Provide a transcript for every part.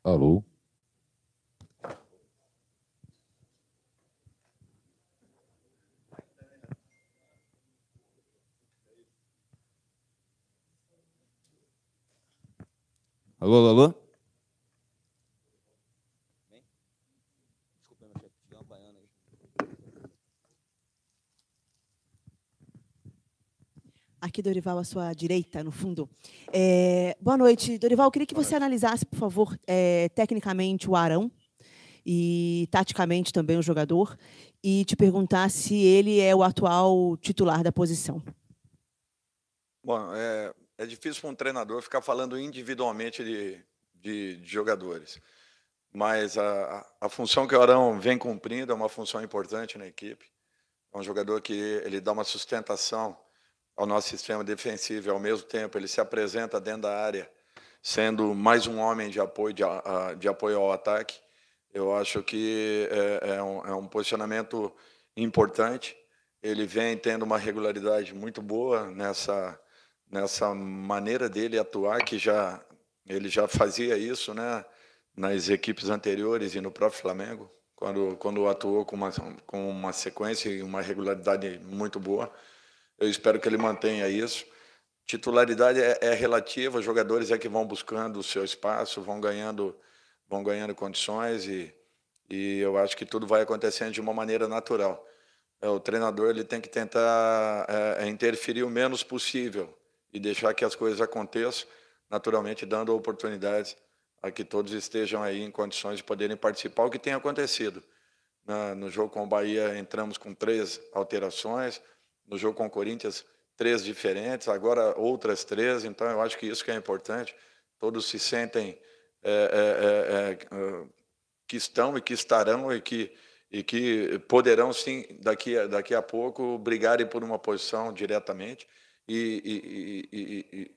Alô? Alô, alô, alô? Aqui, Dorival, à sua direita, no fundo. Boa noite, Dorival. Eu queria que você analisasse, por favor, tecnicamente o Arão e taticamente também o jogador, e te perguntar se ele é o atual titular da posição. Bom, é difícil para um treinador ficar falando individualmente de jogadores, mas a função que o Arão vem cumprindo é uma função importante na equipe. É um jogador que ele dá uma sustentação ao nosso sistema defensivo e, ao mesmo tempo, ele se apresenta dentro da área, sendo mais um homem de apoio ao ataque. Eu acho que é um posicionamento importante. Ele vem tendo uma regularidade muito boa nessa maneira dele atuar, que ele já fazia isso, né, nas equipes anteriores e no próprio Flamengo, quando atuou com uma sequência e uma regularidade muito boa. Eu espero que ele mantenha isso. Titularidade é relativa, os jogadores é que vão buscando o seu espaço, vão ganhando condições e eu acho que tudo vai acontecendo de uma maneira natural. O treinador ele tem que tentar interferir o menos possível e deixar que as coisas aconteçam naturalmente, dando oportunidades a que todos estejam aí em condições de poderem participar, o que tem acontecido. No jogo com o Bahia, entramos com 3 alterações, no jogo com o Corinthians, 3 diferentes, agora outras 3, então eu acho que isso que é importante, todos se sentem que estão e que estarão e que poderão, sim, daqui a pouco, brigarem por uma posição diretamente e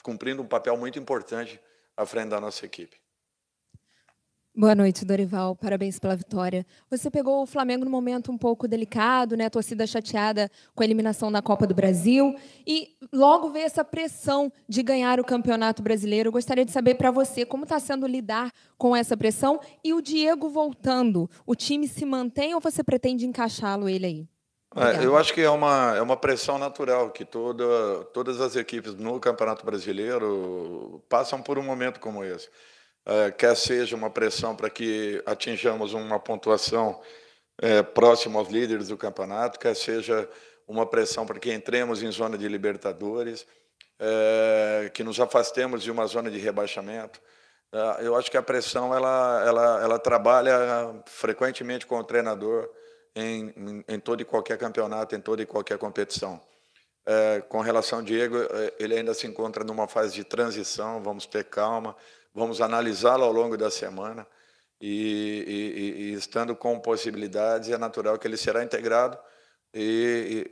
cumprindo um papel muito importante à frente da nossa equipe. Boa noite, Dorival. Parabéns pela vitória. Você pegou o Flamengo num momento um pouco delicado, né? A torcida chateada com a eliminação da Copa do Brasil e logo veio essa pressão de ganhar o Campeonato Brasileiro. Eu gostaria de saber para você como está sendo lidar com essa pressão e o Diego voltando. O time se mantém ou você pretende encaixá-lo ele aí? Eu acho que é uma pressão natural que todas as equipes no Campeonato Brasileiro passam por um momento como esse. Quer seja uma pressão para que atinjamos uma pontuação próxima aos líderes do campeonato, quer seja uma pressão para que entremos em zona de Libertadores, que nos afastemos de uma zona de rebaixamento. Eu acho que a pressão ela trabalha frequentemente com o treinador em todo e qualquer campeonato, em toda e qualquer competição. Com relação ao Diego, ele ainda se encontra numa fase de transição, vamos ter calma, vamos analisá-lo ao longo da semana e estando com possibilidades, é natural que ele será integrado e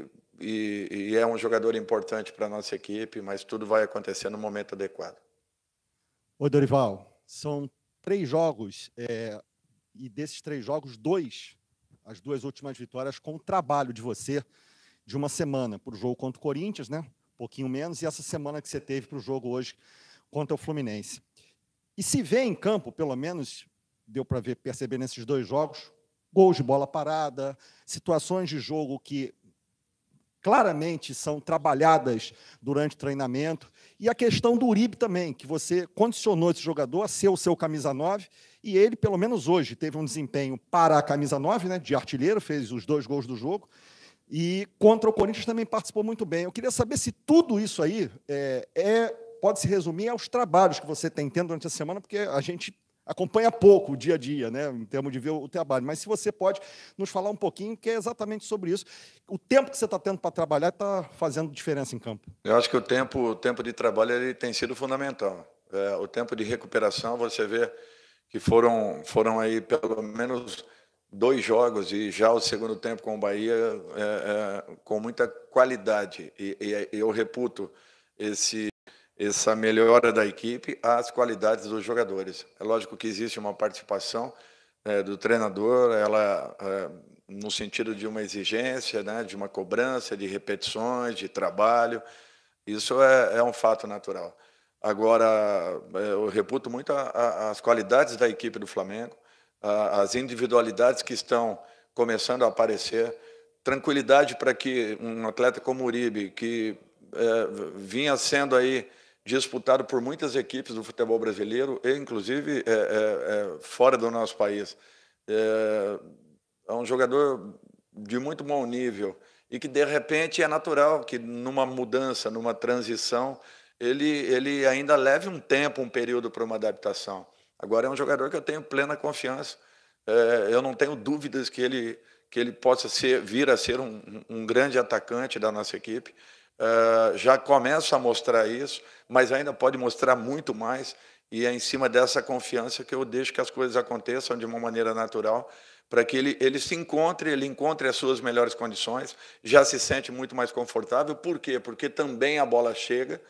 é um jogador importante para a nossa equipe, mas tudo vai acontecer no momento adequado. Oi, Dorival, são 3 jogos e desses 3 jogos, as 2 últimas vitórias com o trabalho de você de uma semana para o jogo contra o Corinthians, né? Um pouquinho menos, e essa semana que você teve para o jogo hoje contra o Fluminense. E se vê em campo, pelo menos deu para perceber nesses 2 jogos, gols de bola parada, situações de jogo que claramente são trabalhadas durante o treinamento, e a questão do Uribe também, que você condicionou esse jogador a ser o seu camisa 9, e ele, pelo menos hoje, teve um desempenho para a camisa 9, né, de artilheiro, fez os 2 gols do jogo, e contra o Corinthians também participou muito bem. Eu queria saber se tudo isso aí pode se resumir aos trabalhos que você tem tendo durante a semana, porque a gente acompanha pouco o dia a dia, né, em termos de ver o trabalho. Mas se você pode nos falar um pouquinho, que é exatamente sobre isso. O tempo que você está tendo para trabalhar está fazendo diferença em campo. Eu acho que o tempo de trabalho ele tem sido fundamental. O tempo de recuperação, você vê que foram aí pelo menos 2 jogos e já o segundo tempo com o Bahia com muita qualidade. E eu reputo essa melhora da equipe às qualidades dos jogadores. É lógico que existe uma participação do treinador, no sentido de uma exigência, né, de uma cobrança, de repetições, de trabalho. Isso é um fato natural. Agora, eu reputo muito as qualidades da equipe do Flamengo, as individualidades que estão começando a aparecer, tranquilidade para que um atleta como o Uribe, que vinha sendo aí disputado por muitas equipes do futebol brasileiro, e inclusive fora do nosso país, é um jogador de muito bom nível e que, de repente, é natural que numa mudança, numa transição, ele ainda leve um tempo, um período para uma adaptação. Agora, é um jogador que eu tenho plena confiança. Eu não tenho dúvidas que ele possa vir a ser um grande atacante da nossa equipe. Já começa a mostrar isso, mas ainda pode mostrar muito mais. E é em cima dessa confiança que eu deixo que as coisas aconteçam de uma maneira natural, para que ele encontre as suas melhores condições, já se sente muito mais confortável. Por quê? Porque também a bola chega.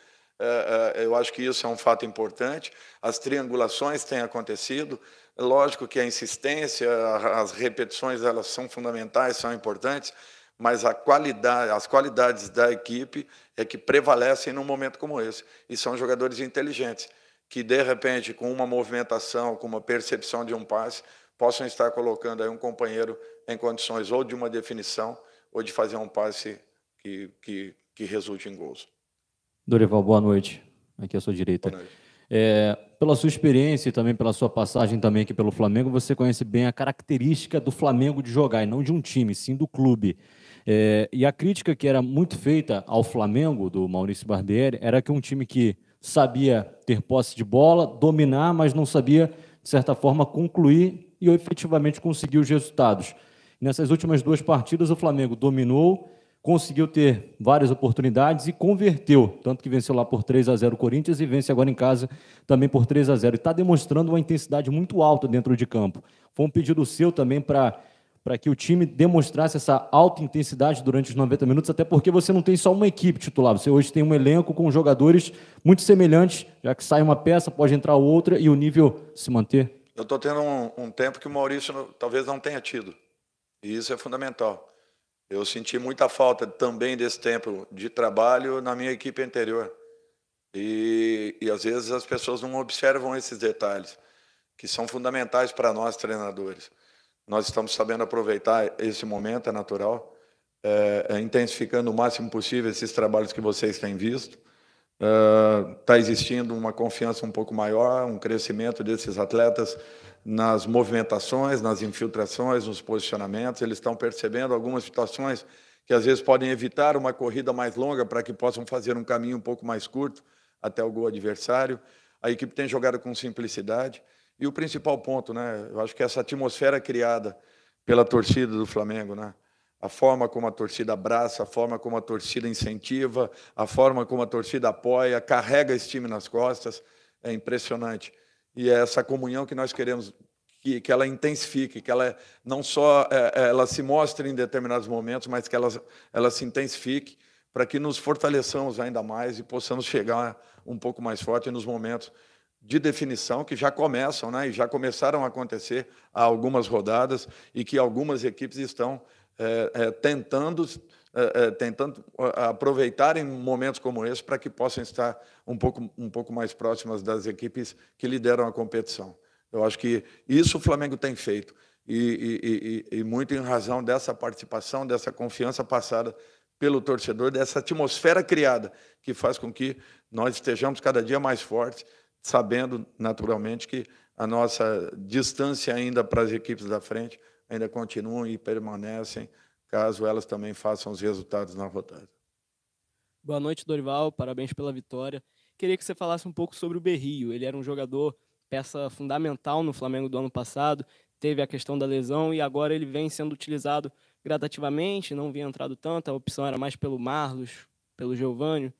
Eu acho que isso é um fato importante. As triangulações têm acontecido. Lógico que a insistência, as repetições, elas são fundamentais, são importantes, mas as qualidades da equipe é que prevalecem num momento como esse. E são jogadores inteligentes, que, de repente, com uma movimentação, com uma percepção de um passe, possam estar colocando aí um companheiro em condições ou de uma definição ou de fazer um passe que resulte em gols. Dorival, boa noite. Aqui à sua direita. Boa noite. Pela sua experiência e também pela sua passagem também aqui pelo Flamengo, você conhece bem a característica do Flamengo de jogar, e não de um time, sim do clube. E a crítica que era muito feita ao Flamengo, do Maurício Barbieri, era que um time que sabia ter posse de bola, dominar, mas não sabia, de certa forma, concluir e efetivamente conseguir os resultados. Nessas últimas 2 partidas, o Flamengo dominou, conseguiu ter várias oportunidades e converteu, tanto que venceu lá por 3-0 o Corinthians e vence agora em casa também por 3-0. E está demonstrando uma intensidade muito alta dentro de campo. Foi um pedido seu também para que o time demonstrasse essa alta intensidade durante os 90 minutos, até porque você não tem só uma equipe titular, você hoje tem um elenco com jogadores muito semelhantes, já que sai uma peça, pode entrar outra e o nível se manter. Eu estou tendo um tempo que o Maurício talvez não tenha tido, e isso é fundamental. Eu senti muita falta também desse tempo de trabalho na minha equipe anterior. E às vezes as pessoas não observam esses detalhes, que são fundamentais para nós, treinadores. Nós estamos sabendo aproveitar esse momento, é natural, intensificando o máximo possível esses trabalhos que vocês têm visto. Está existindo uma confiança um pouco maior, um crescimento desses atletas nas movimentações, nas infiltrações, nos posicionamentos. Eles estão percebendo algumas situações que às vezes podem evitar uma corrida mais longa para que possam fazer um caminho um pouco mais curto até o gol adversário. A equipe tem jogado com simplicidade. E o principal ponto, né? Eu acho que essa atmosfera criada pela torcida do Flamengo, né? A forma como a torcida abraça, a forma como a torcida incentiva, a forma como a torcida apoia, carrega esse time nas costas, é impressionante. E é essa comunhão que nós queremos que ela intensifique, que ela não só ela se mostre em determinados momentos, mas que ela se intensifique para que nos fortaleçamos ainda mais e possamos chegar um pouco mais forte nos momentos de definição que já começam, né? E já começaram a acontecer há algumas rodadas e que algumas equipes estão tentando aproveitar em momentos como esse para que possam estar um pouco mais próximas das equipes que lideram a competição. Eu acho que isso o Flamengo tem feito e muito em razão dessa participação, dessa confiança passada pelo torcedor, dessa atmosfera criada que faz com que nós estejamos cada dia mais fortes, sabendo naturalmente que a nossa distância ainda para as equipes da frente ainda continuam e permanecem, caso elas também façam os resultados na rodada. Boa noite, Dorival. Parabéns pela vitória. Queria que você falasse um pouco sobre o Berrio. Ele era um jogador, peça fundamental no Flamengo do ano passado, teve a questão da lesão e agora ele vem sendo utilizado gradativamente, não vinha entrado tanto, a opção era mais pelo Marlos, pelo Geovânio.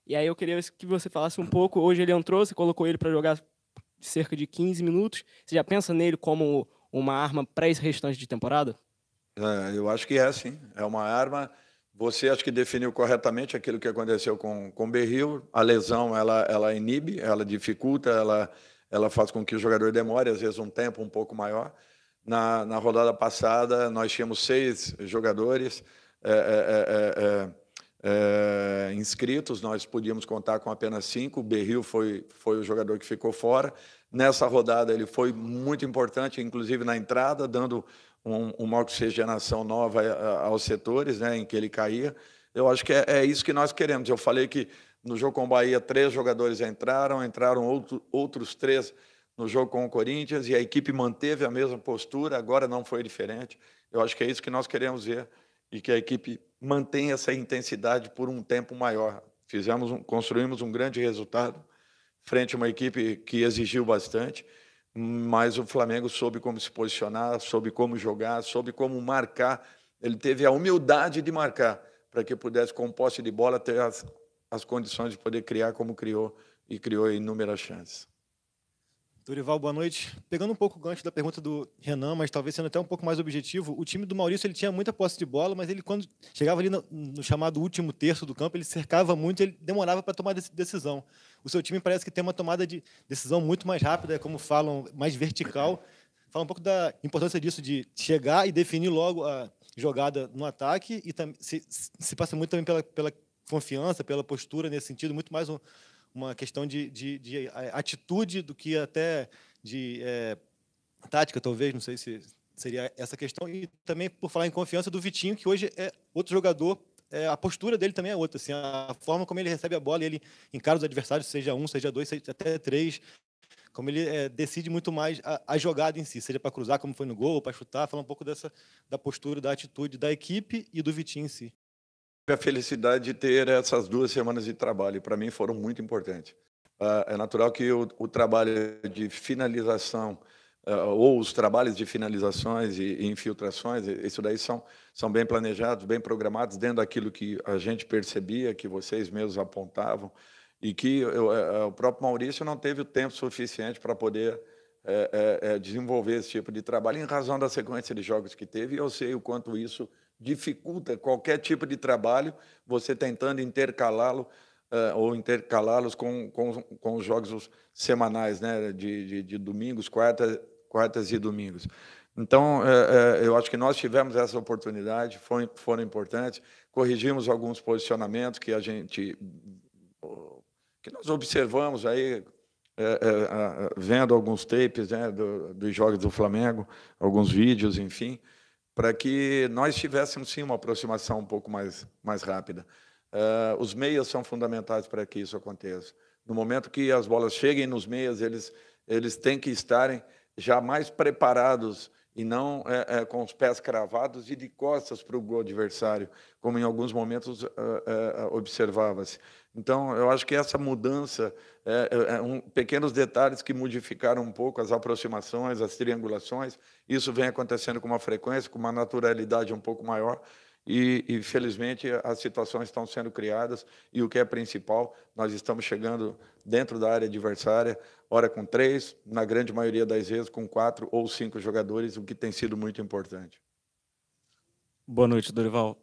E aí eu queria que você falasse um pouco, hoje ele entrou, você colocou ele para jogar cerca de 15 minutos, você já pensa nele como uma arma para esse restante de temporada? Eu acho que é, sim. É uma arma. Você acho que definiu corretamente aquilo que aconteceu com o Berrio. A lesão, ela inibe, ela dificulta, ela faz com que o jogador demore, às vezes, um tempo um pouco maior. Na rodada passada, nós tínhamos 6 jogadores inscritos, nós podíamos contar com apenas 5, o Berril foi o jogador que ficou fora. Nessa rodada ele foi muito importante, inclusive na entrada, dando uma oxigenação nova aos setores, né, em que ele caía. Eu acho que é isso que nós queremos. Eu falei que no jogo com o Bahia 3 jogadores entraram outros 3 no jogo com o Corinthians, e a equipe manteve a mesma postura, agora não foi diferente. Eu acho que é isso que nós queremos ver, e que a equipe mantenha essa intensidade por um tempo maior. Construímos um grande resultado frente a uma equipe que exigiu bastante, mas o Flamengo soube como se posicionar, soube como jogar, soube como marcar. Ele teve a humildade de marcar, para que pudesse, com posse de bola, ter as condições de poder criar como criou, e criou inúmeras chances. Dorival, boa noite. Pegando um pouco o gancho da pergunta do Renan, mas talvez sendo até um pouco mais objetivo, o time do Maurício ele tinha muita posse de bola, mas ele, quando chegava ali no chamado último terço do campo, ele cercava muito, ele demorava para tomar decisão. O seu time parece que tem uma tomada de decisão muito mais rápida, como falam, mais vertical. Fala um pouco da importância disso, de chegar e definir logo a jogada no ataque, e se passa muito também pela confiança, pela postura nesse sentido, muito mais uma questão de atitude do que até de tática, talvez, não sei se seria essa questão. E também, por falar em confiança, do Vitinho, que hoje é outro jogador, a postura dele também é outra, assim, a forma como ele recebe a bola, ele encara os adversários, seja 1, seja 2, seja até 3, como ele decide muito mais a jogada em si, seja para cruzar, como foi no gol, ou para chutar. Fala um pouco da postura, da atitude da equipe e do Vitinho em si. A felicidade de ter essas 2 semanas de trabalho, para mim foram muito importantes. É natural que o trabalho de finalização, ou os trabalhos de finalizações e infiltrações, isso daí são bem planejados, bem programados, dentro daquilo que a gente percebia, que vocês mesmos apontavam, e que o próprio Maurício não teve o tempo suficiente para poder desenvolver esse tipo de trabalho, em razão da sequência de jogos que teve, e eu sei o quanto isso dificulta qualquer tipo de trabalho, você tentando intercalá-los com os jogos semanais, né, de domingos, quartas e domingos. Então, eu acho que nós tivemos essa oportunidade, foram importantes, corrigimos alguns posicionamentos que nós observamos aí, vendo alguns tapes, né, dos jogos do Flamengo, alguns vídeos, enfim, para que nós tivéssemos, sim, uma aproximação um pouco mais rápida. Os meias são fundamentais para que isso aconteça. No momento que as bolas cheguem nos meias, eles têm que estarem já mais preparados, e não com os pés cravados e de costas para o gol adversário, como em alguns momentos observava-se. Então, eu acho que essa mudança, pequenos detalhes que modificaram um pouco as aproximações, as triangulações, isso vem acontecendo com uma frequência, com uma naturalidade um pouco maior, e felizmente as situações estão sendo criadas, e o que é principal, nós estamos chegando dentro da área adversária, ora com 3, na grande maioria das vezes com 4 ou 5 jogadores, o que tem sido muito importante. Boa noite, Dorival.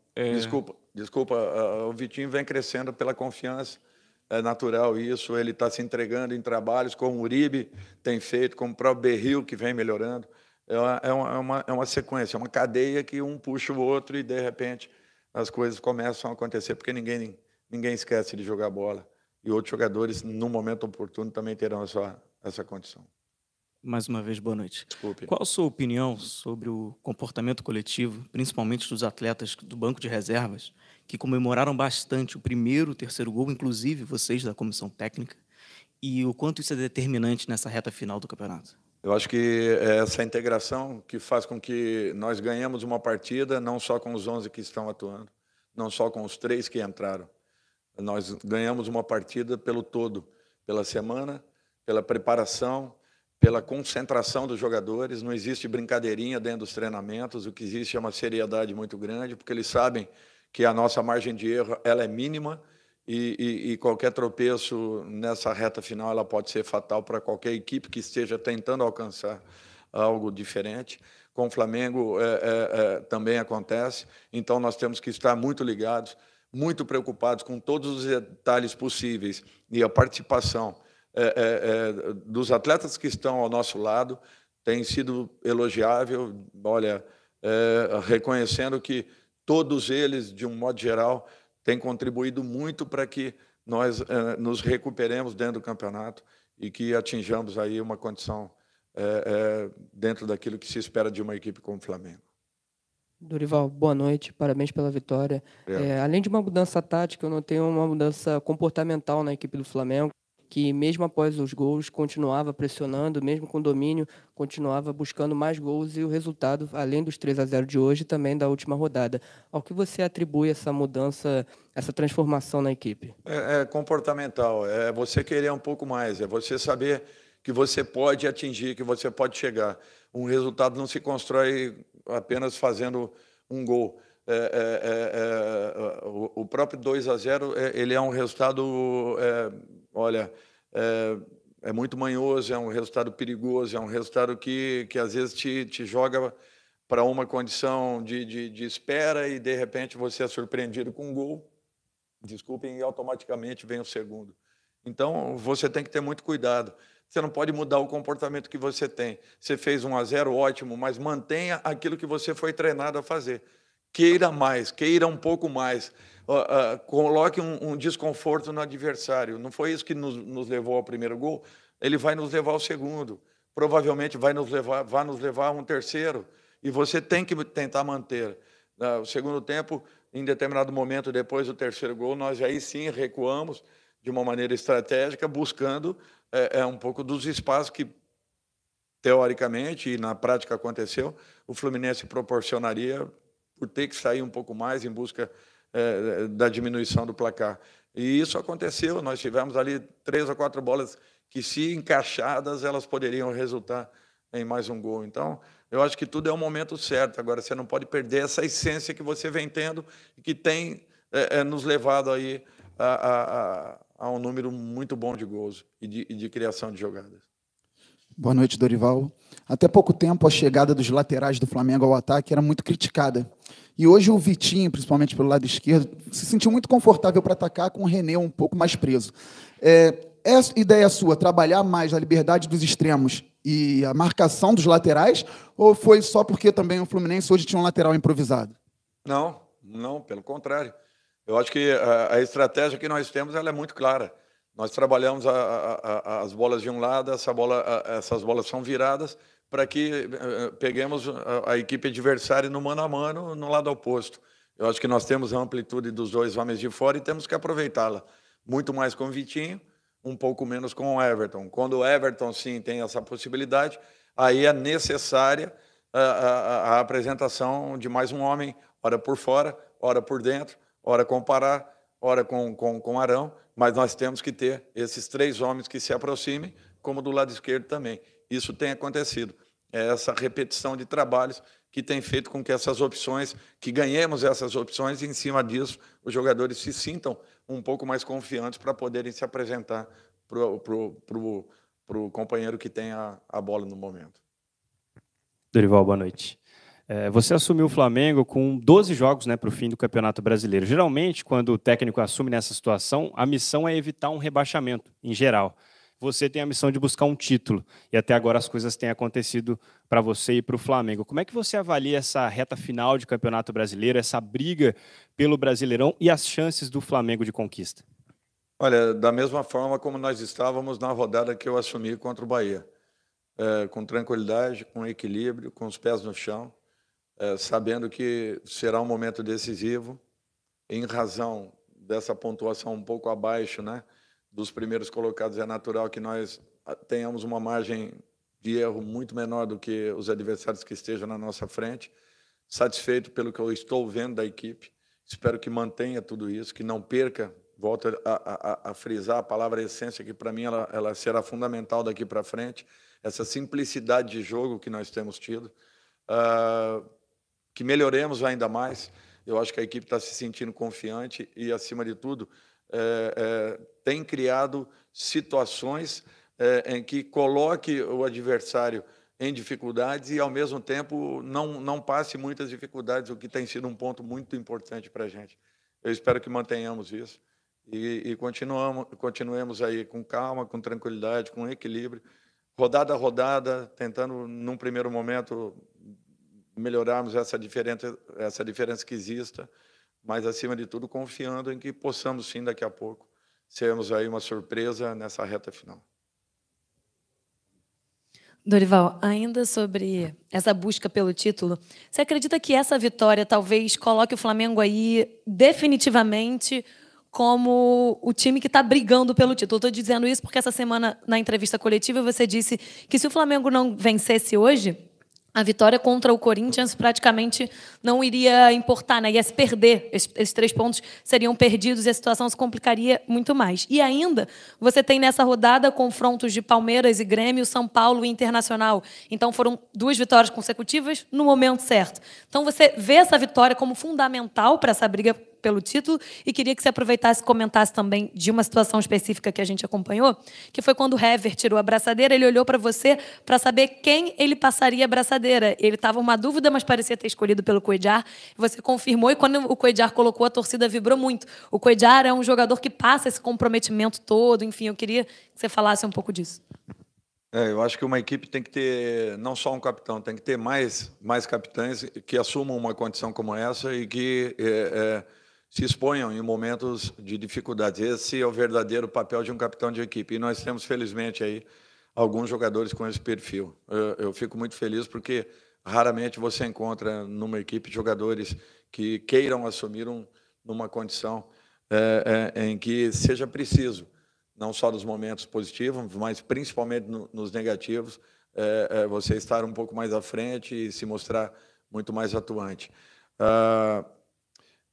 Desculpa, o Vitinho vem crescendo pela confiança, é natural isso, ele está se entregando em trabalhos como o Uribe tem feito, como o próprio Berril, que vem melhorando. É uma sequência, é uma cadeia que um puxa o outro, e, de repente, as coisas começam a acontecer, porque ninguém esquece de jogar bola. E outros jogadores, no momento oportuno, também terão essa condição. Mais uma vez, boa noite. Desculpe. Qual a sua opinião sobre o comportamento coletivo, principalmente dos atletas do banco de reservas, que comemoraram bastante o primeiro e o terceiro gol, inclusive vocês da comissão técnica, e o quanto isso é determinante nessa reta final do campeonato? Eu acho que é essa integração que faz com que nós ganhemos uma partida, não só com os 11 que estão atuando, não só com os 3 que entraram. Nós ganhamos uma partida pelo todo, pela semana, pela preparação, pela concentração dos jogadores. Não existe brincadeirinha dentro dos treinamentos, o que existe é uma seriedade muito grande, porque eles sabem que a nossa margem de erro ela é mínima, e qualquer tropeço nessa reta final ela pode ser fatal para qualquer equipe que esteja tentando alcançar algo diferente. Com o Flamengo também acontece, então nós temos que estar muito ligados, muito preocupados com todos os detalhes possíveis, e a participação dos atletas que estão ao nosso lado tem sido elogiável, olha, reconhecendo que todos eles, de um modo geral, tem contribuído muito para que nós nos recuperemos dentro do campeonato e que atinjamos aí uma condição dentro daquilo que se espera de uma equipe como o Flamengo. Dorival, boa noite, parabéns pela vitória. Além de uma mudança tática, eu notei uma mudança comportamental na equipe do Flamengo, que mesmo após os gols continuava pressionando, mesmo com domínio, continuava buscando mais gols e o resultado, além dos 3-0 de hoje, também da última rodada. Ao que você atribui essa mudança, essa transformação na equipe? É comportamental, é você querer um pouco mais, é você saber que você pode atingir, que você pode chegar. Um resultado não se constrói apenas fazendo um gol. O próprio 2-0 ele é um resultado, é muito manhoso, é um resultado perigoso, é um resultado que às vezes te joga para uma condição de espera e, de repente, você é surpreendido com um gol, desculpem, e automaticamente vem o segundo. Então, você tem que ter muito cuidado. Você não pode mudar o comportamento que você tem. Você fez 1-0, ótimo, mas mantenha aquilo que você foi treinado a fazer. Queira mais, queira um pouco mais. Coloque um desconforto no adversário. Não foi isso que nos levou ao primeiro gol? Ele vai nos levar ao segundo. Provavelmente vai nos levar a um terceiro. E você tem que tentar manter. O segundo tempo, em determinado momento, depois do terceiro gol, nós aí sim recuamos de uma maneira estratégica, buscando um pouco dos espaços que, teoricamente, e na prática aconteceu, o Fluminense proporcionaria por ter que sair um pouco mais em busca da diminuição do placar. E isso aconteceu, nós tivemos ali 3 ou 4 bolas que, se encaixadas, elas poderiam resultar em mais um gol. Então, eu acho que tudo é o momento certo. Agora, você não pode perder essa essência que você vem tendo e que tem nos levado aí a um número muito bom de gols e de criação de jogadas. Boa noite, Dorival. Até pouco tempo, a chegada dos laterais do Flamengo ao ataque era muito criticada. E hoje o Vitinho, principalmente pelo lado esquerdo, se sentiu muito confortável para atacar, com o René um pouco mais preso. É ideia sua trabalhar mais a liberdade dos extremos e a marcação dos laterais, ou foi só porque também o Fluminense hoje tinha um lateral improvisado? Não, pelo contrário. Eu acho que a estratégia que nós temos ela é muito clara. Nós trabalhamos as bolas de um lado, essas bolas são viradas para que peguemos a equipe adversária no mano a mano no lado oposto. Eu acho que nós temos a amplitude dos dois homens de fora e temos que aproveitá-la. Muito mais com o Vitinho, um pouco menos com o Everton. Quando o Everton, sim, tem essa possibilidade, aí é necessária a apresentação de mais um homem, ora por fora, ora por dentro, ora com Pará, ora com Arão, mas nós temos que ter esses 3 homens que se aproximem, como do lado esquerdo também. Isso tem acontecido. É essa repetição de trabalhos que tem feito com que essas opções, que ganhemos essas opções, e em cima disso os jogadores se sintam um pouco mais confiantes para poderem se apresentar para o companheiro que tem a bola no momento. Dorival, boa noite. Você assumiu o Flamengo com 12 jogos, para o fim do Campeonato Brasileiro. Geralmente, quando o técnico assume nessa situação, a missão é evitar um rebaixamento, em geral. Você tem a missão de buscar um título, e até agora as coisas têm acontecido para você e para o Flamengo. Como é que você avalia essa reta final de Campeonato Brasileiro, essa briga pelo Brasileirão e as chances do Flamengo de conquista? Olha, da mesma forma como nós estávamos na rodada que eu assumi contra o Bahia. Com tranquilidade, com equilíbrio, com os pés no chão, sabendo que será um momento decisivo, em razão dessa pontuação um pouco abaixo, dos primeiros colocados. É natural que nós tenhamos uma margem de erro muito menor do que os adversários que estejam na nossa frente. Satisfeito pelo que eu estou vendo da equipe, espero que mantenha tudo isso, que não perca, volto a frisar a palavra essência, que para mim ela será fundamental daqui para frente, essa simplicidade de jogo que nós temos tido, que melhoremos ainda mais. Eu acho que a equipe está se sentindo confiante e, acima de tudo, tem criado situações em que coloque o adversário em dificuldades e, ao mesmo tempo, não passe muitas dificuldades, o que tem sido um ponto muito importante para a gente. Eu espero que mantenhamos isso e continuemos aí com calma, com tranquilidade, com equilíbrio, rodada a rodada, tentando, num primeiro momento, melhorarmos essa diferença que exista, mas, acima de tudo, confiando em que possamos, sim, daqui a pouco, sermos aí uma surpresa nessa reta final. Dorival, ainda sobre essa busca pelo título, você acredita que essa vitória talvez coloque o Flamengo aí definitivamente como o time que está brigando pelo título? Estou dizendo isso porque essa semana, na entrevista coletiva, você disse que se o Flamengo não vencesse hoje, a vitória contra o Corinthians praticamente não iria importar, né? Ia se perder. Esses 3 pontos seriam perdidos e a situação se complicaria muito mais. E ainda, você tem nessa rodada confrontos de Palmeiras e Grêmio, São Paulo e Internacional. Então, foram 2 vitórias consecutivas no momento certo. Então, você vê essa vitória como fundamental para essa briga pelo título, e queria que você aproveitasse e comentasse também de uma situação específica que a gente acompanhou, que foi quando o Hever tirou a braçadeira, ele olhou para você para saber quem ele passaria a braçadeira. Ele estava uma dúvida, mas parecia ter escolhido pelo Cuéllar. Você confirmou, e quando o Cuéllar colocou, a torcida vibrou muito. O Cuéllar é um jogador que passa esse comprometimento todo, enfim, eu queria que você falasse um pouco disso. Eu acho que uma equipe tem que ter não só um capitão, tem que ter mais capitães que assumam uma condição como essa e que se exponham em momentos de dificuldades. Esse é o verdadeiro papel de um capitão de equipe. E nós temos, felizmente, aí alguns jogadores com esse perfil. Eu fico muito feliz porque raramente você encontra numa equipe jogadores que queiram assumir numa condição em que seja preciso, não só nos momentos positivos, mas principalmente nos negativos, você estar um pouco mais à frente e se mostrar muito mais atuante.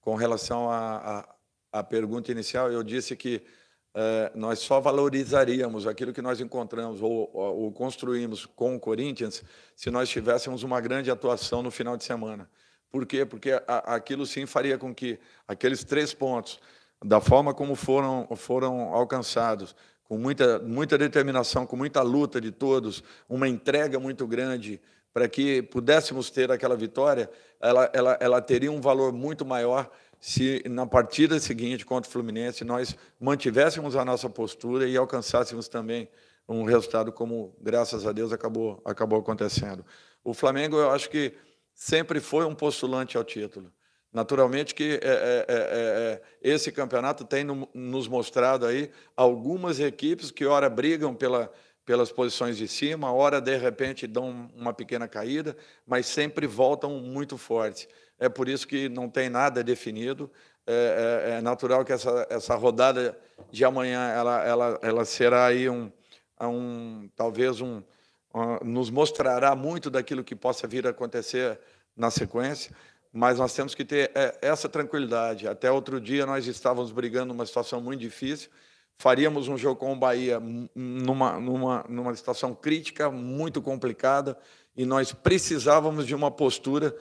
Com relação à pergunta inicial, eu disse que nós só valorizaríamos aquilo que nós encontramos ou construímos com o Corinthians se nós tivéssemos uma grande atuação no final de semana. Por quê? Porque aquilo sim faria com que aqueles 3 pontos, da forma como foram alcançados, com muita determinação, com muita luta de todos, uma entrega muito grande, para que pudéssemos ter aquela vitória, ela teria um valor muito maior se, na partida seguinte contra o Fluminense, nós mantivéssemos a nossa postura e alcançássemos também um resultado como, graças a Deus, acabou acontecendo. O Flamengo, eu acho que sempre foi um postulante ao título. Naturalmente que esse campeonato tem nos mostrado aí algumas equipes que, ora, brigam pelas posições de cima, ora, de repente, dão uma pequena caída, mas sempre voltam muito fortes. É por isso que não tem nada definido. É natural que essa rodada de amanhã ela será aí nos mostrará muito daquilo que possa vir a acontecer na sequência, mas nós temos que ter essa tranquilidade. Até outro dia nós estávamos brigando numa situação muito difícil, faríamos um jogo com o Bahia numa situação crítica, muito complicada, e nós precisávamos de uma postura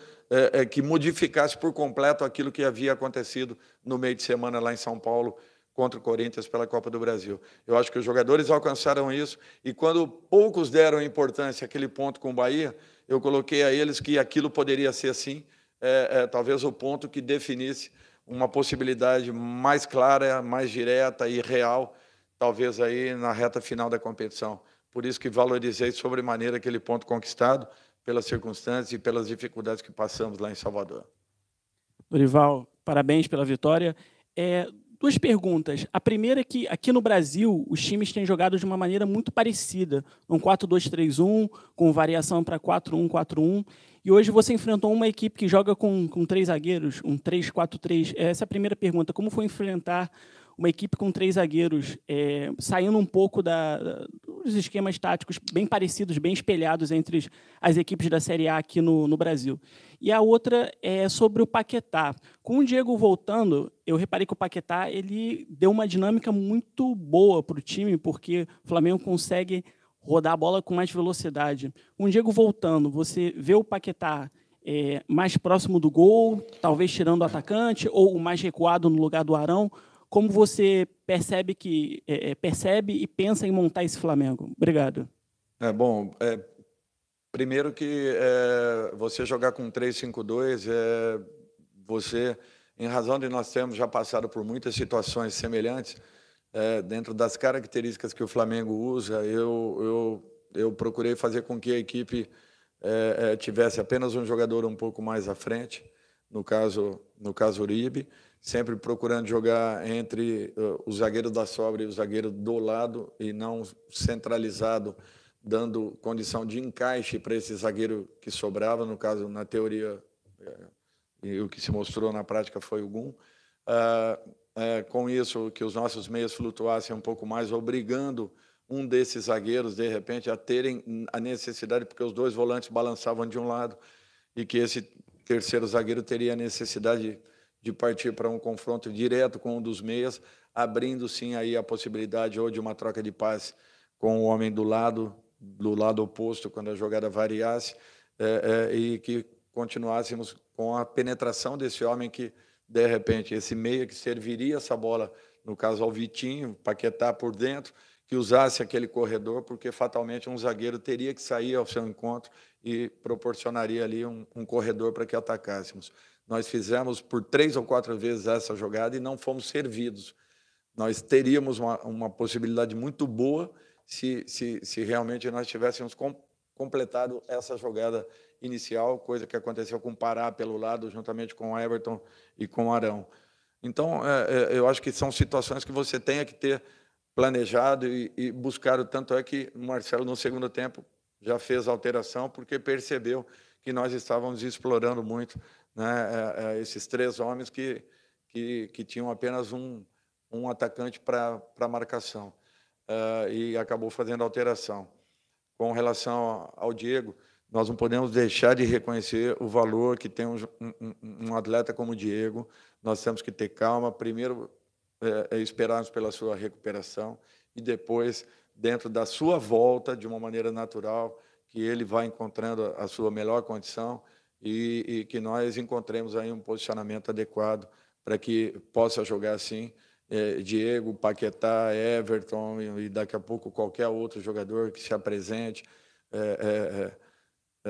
que modificasse por completo aquilo que havia acontecido no meio de semana lá em São Paulo, contra o Corinthians pela Copa do Brasil. Eu acho que os jogadores alcançaram isso, e quando poucos deram importância àquele ponto com o Bahia, eu coloquei a eles que aquilo poderia ser, sim, talvez o ponto que definisse uma possibilidade mais clara, mais direta e real, talvez aí na reta final da competição. Por isso que valorizei sobremaneira aquele ponto conquistado, pelas circunstâncias e pelas dificuldades que passamos lá em Salvador. Dorival, parabéns pela vitória. 2 perguntas. A primeira é que, aqui no Brasil, os times têm jogado de uma maneira muito parecida, um 4-2-3-1, com variação para 4-1-4-1, e hoje você enfrentou uma equipe que joga com 3 zagueiros, um 3-4-3. Essa é a primeira pergunta. Como foi enfrentar uma equipe com 3 zagueiros, saindo um pouco dos esquemas táticos bem parecidos, bem espelhados entre as equipes da Série A aqui no Brasil? E a outra é sobre o Paquetá. Com o Diego voltando, eu reparei que o Paquetá ele deu uma dinâmica muito boa para o time, porque o Flamengo consegue rodar a bola com mais velocidade. Com o Diego voltando, você vê o Paquetá mais próximo do gol, talvez tirando o atacante, ou mais recuado no lugar do Arão? Como você percebe e pensa em montar esse Flamengo? Obrigado. Primeiro que você jogar com 3-5-2, você, em razão de nós termos já passado por muitas situações semelhantes, dentro das características que o Flamengo usa, eu procurei fazer com que a equipe tivesse apenas um jogador um pouco mais à frente, no caso Uribe, sempre procurando jogar entre o zagueiro da sobra e o zagueiro do lado, e não centralizado, dando condição de encaixe para esse zagueiro que sobrava, no caso, na teoria, e o que se mostrou na prática foi o Gum. Com isso, que os nossos meias flutuassem um pouco mais, obrigando um desses zagueiros, de repente, a terem a necessidade, porque os dois volantes balançavam de um lado, e que esse terceiro zagueiro teria a necessidade de partir para um confronto direto com um dos meias, abrindo, sim, aí a possibilidade ou de uma troca de passe com o homem do lado oposto, quando a jogada variasse, e que continuássemos com a penetração desse homem que, de repente, esse meia que serviria essa bola, no caso ao Vitinho, Paquetá por dentro, que usasse aquele corredor, porque fatalmente um zagueiro teria que sair ao seu encontro e proporcionaria ali um corredor para que atacássemos. Nós fizemos por 3 ou 4 vezes essa jogada e não fomos servidos. Nós teríamos uma possibilidade muito boa se realmente nós tivéssemos completado essa jogada inicial, coisa que aconteceu com o Pará pelo lado, juntamente com o Everton e com o Arão. Então, eu acho que são situações que você tem que ter planejado e buscado. Tanto é que o Marcelo, no segundo tempo, já fez a alteração, porque percebeu que nós estávamos explorando muito, né, esses 3 homens que tinham apenas um atacante para marcação, e acabou fazendo a alteração. Com relação ao Diego, nós não podemos deixar de reconhecer o valor que tem um atleta como o Diego. Nós temos que ter calma, primeiro esperarmos pela sua recuperação e depois, dentro da sua volta, de uma maneira natural, que ele vai encontrando a sua melhor condição e que nós encontremos aí um posicionamento adequado para que possa jogar assim, Diego, Paquetá, Everton e daqui a pouco qualquer outro jogador que se apresente.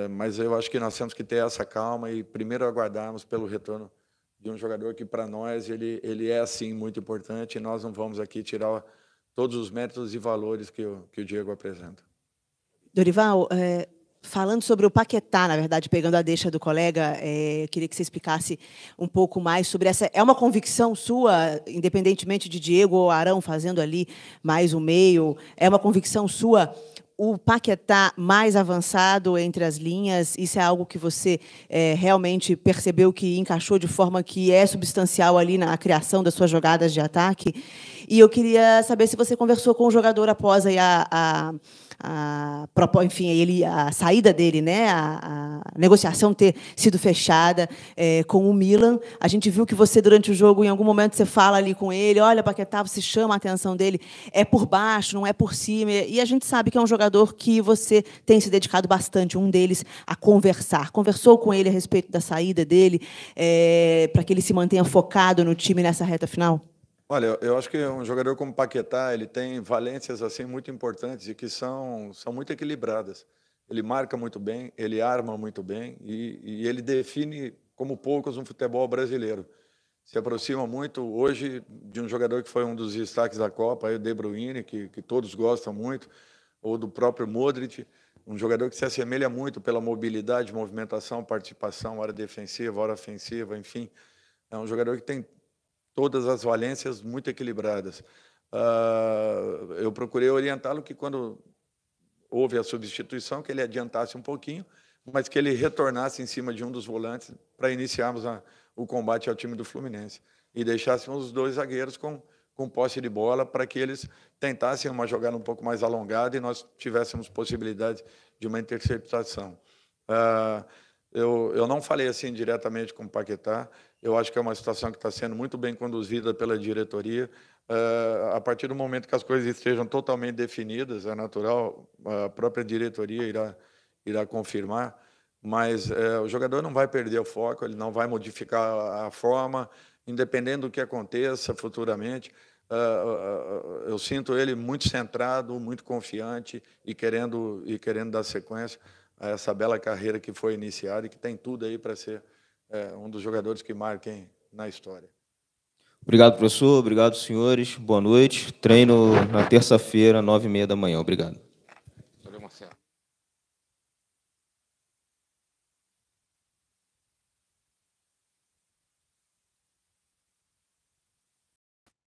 Mas eu acho que nós temos que ter essa calma e primeiro aguardarmos pelo retorno de um jogador que, para nós, ele é, sim, muito importante, e nós não vamos aqui tirar todos os méritos e valores que o Diego apresenta. Dorival, falando sobre o Paquetá, na verdade, pegando a deixa do colega, queria que você explicasse um pouco mais sobre essa. É uma convicção sua, independentemente de Diego ou Arão fazendo ali mais o meio, é uma convicção sua o Paquetá mais avançado entre as linhas? Isso é algo que você realmente percebeu que encaixou de forma que é substancial ali na criação das suas jogadas de ataque? E eu queria saber se você conversou com o jogador após aí a saída dele, né, a negociação ter sido fechada com o Milan. A gente viu que você, durante o jogo, em algum momento, você fala ali com ele, olha, Paquetá, você chama a atenção dele, é por baixo, não é por cima. E a gente sabe que é um jogador que você tem se dedicado bastante, um deles, a conversar. Conversou com ele a respeito da saída dele, para que ele se mantenha focado no time nessa reta final? Olha, eu acho que um jogador como Paquetá, ele tem valências assim muito importantes e que são muito equilibradas. Ele marca muito bem, ele arma muito bem e ele define como poucos um futebol brasileiro. Se aproxima muito hoje de um jogador que foi um dos destaques da Copa, o De Bruyne, que todos gostam muito, ou do próprio Modric, um jogador que se assemelha muito pela mobilidade, movimentação, participação, hora defensiva, hora ofensiva, enfim. É um jogador que tem todas as valências muito equilibradas. Eu procurei orientá-lo que, quando houve a substituição, que ele adiantasse um pouquinho, mas que ele retornasse em cima de um dos volantes para iniciarmos o combate ao time do Fluminense e deixássemos os 2 zagueiros com posse de bola para que eles tentassem uma jogada um pouco mais alongada e nós tivéssemos possibilidade de uma interceptação. Eu não falei assim diretamente com o Paquetá. Eu acho que é uma situação que está sendo muito bem conduzida pela diretoria. A partir do momento que as coisas estejam totalmente definidas, é natural, a própria diretoria irá confirmar, mas o jogador não vai perder o foco, ele não vai modificar a forma, independente do que aconteça futuramente. Eu sinto ele muito centrado, muito confiante e querendo dar sequência a essa bela carreira que foi iniciada e que tem tudo aí para ser um dos jogadores que marquem na história. Obrigado, professor. Obrigado, senhores. Boa noite. Treino na terça-feira, 9h30 da manhã. Obrigado.